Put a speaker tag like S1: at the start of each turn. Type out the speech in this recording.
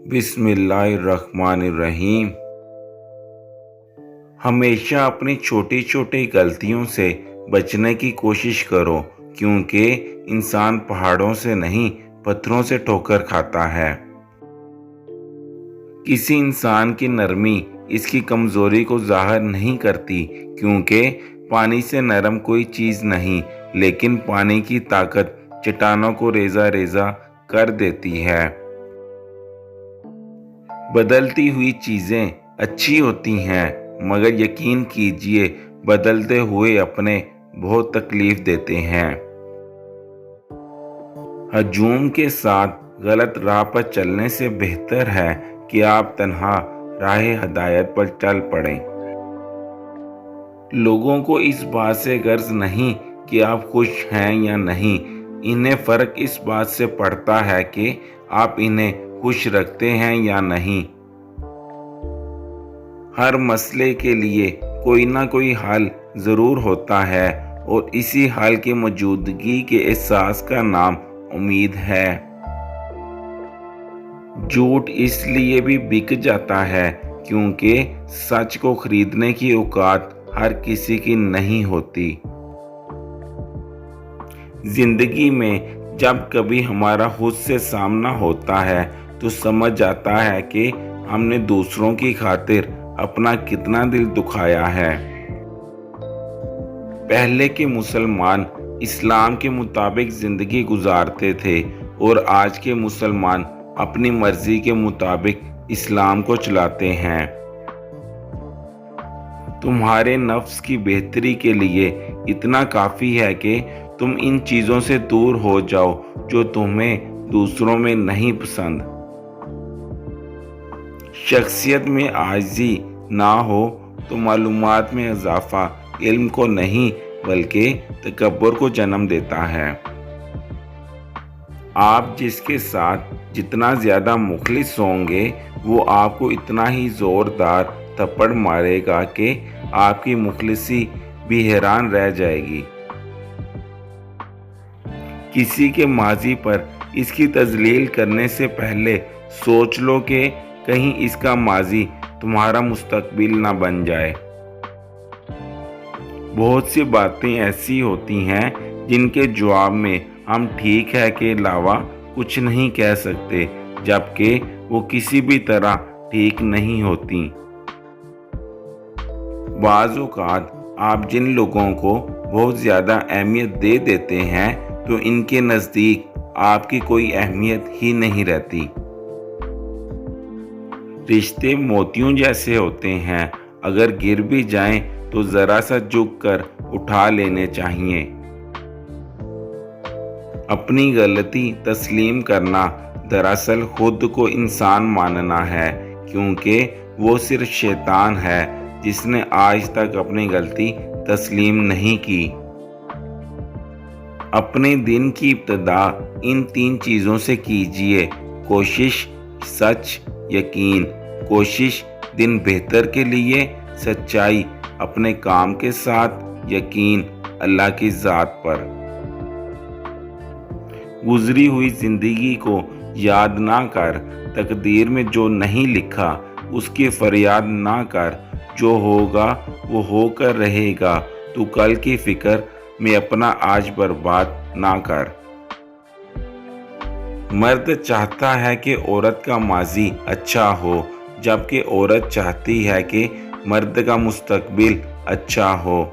S1: बिस्मिल्लाहिर्रहमानिर्रहीम। हमेशा अपनी छोटी छोटी गलतियों से बचने की कोशिश करो, क्योंकि इंसान पहाड़ों से नहीं पत्थरों से ठोकर खाता है। किसी इंसान की नरमी इसकी कमज़ोरी को ज़ाहिर नहीं करती, क्योंकि पानी से नरम कोई चीज़ नहीं, लेकिन पानी की ताकत चट्टानों को रेजा रेजा कर देती है। बदलती हुई चीज़ें अच्छी होती हैं, मगर यकीन कीजिए बदलते हुए अपने बहुत तकलीफ देते हैं। हजूम के साथ गलत राह पर चलने से बेहतर है कि आप तन्हा राह हदायत पर चल पड़ें। लोगों को इस बात से गर्ज नहीं कि आप खुश हैं या नहीं, इन्हें फ़र्क इस बात से पड़ता है कि आप इन्हें खुश रखते हैं या नहीं। हर मसले के लिए कोई ना कोई हल ज़रूर होता है, और इसी हल की मौजूदगी के एहसास का नाम उम्मीद है। झूठ इसलिए भी बिक जाता है क्योंकि सच को खरीदने की औकात हर किसी की नहीं होती। जिंदगी में जब कभी हमारा खुद से सामना होता है तो समझ आता है कि हमने दूसरों की खातिर अपना कितना दिल दुखाया है। पहले के मुसलमान इस्लाम के मुताबिक ज़िंदगी गुजारते थे, और आज के मुसलमान अपनी मर्जी के मुताबिक इस्लाम को चलाते हैं। तुम्हारे नफ्स की बेहतरी के लिए इतना काफ़ी है कि तुम इन चीज़ों से दूर हो जाओ जो तुम्हें दूसरों में नहीं पसंद। शख्सियत में आजिज़ी ना हो तो मालूमात में इजाफा इल्म को नहीं बल्कि तकब्बुर को जन्म देता है। आप जिसके साथ जितना ज़्यादा मुखलिस होंगे, वो आपको इतना ही ज़ोरदार थप्पड़ मारेगा कि आपकी मुखलिसी भी हैरान रह जाएगी। किसी के माजी पर इसकी तजलील करने से पहले सोच लो कि कहीं इसका माजी तुम्हारा मुस्तकबिल ना बन जाए। बहुत सी बातें ऐसी होती हैं जिनके जवाब में हम ठीक है के अलावा कुछ नहीं कह सकते, जबकि वो किसी भी तरह ठीक नहीं होती। बाज़ औक़ात आप जिन लोगों को बहुत ज़्यादा अहमियत दे देते हैं तो इनके नज़दीक आपकी कोई अहमियत ही नहीं रहती। रिश्ते मोतियों जैसे होते हैं, अगर गिर भी जाएं तो ज़रा सा झुक कर उठा लेने चाहिए। अपनी गलती तस्लीम करना दरअसल खुद को इंसान मानना है, क्योंकि वो सिर्फ शैतान है जिसने आज तक अपनी गलती तस्लीम नहीं की। अपने दिन की इब्तिदा इन 3 चीज़ों से कीजिए: कोशिश, सच, यकीन। कोशिश दिन बेहतर के लिए, सच्चाई अपने काम के साथ, यकीन अल्लाह की ज़ात पर। गुजरी हुई ज़िंदगी को याद ना कर, तकदीर में जो नहीं लिखा उसकी फरियाद ना कर। जो होगा वो होकर रहेगा, तू कल की फिक्र में अपना आज बर्बाद ना कर। मर्द चाहता है कि औरत का माजी अच्छा हो, जबकि औरत चाहती है कि मर्द का मुस्तकबिल अच्छा हो।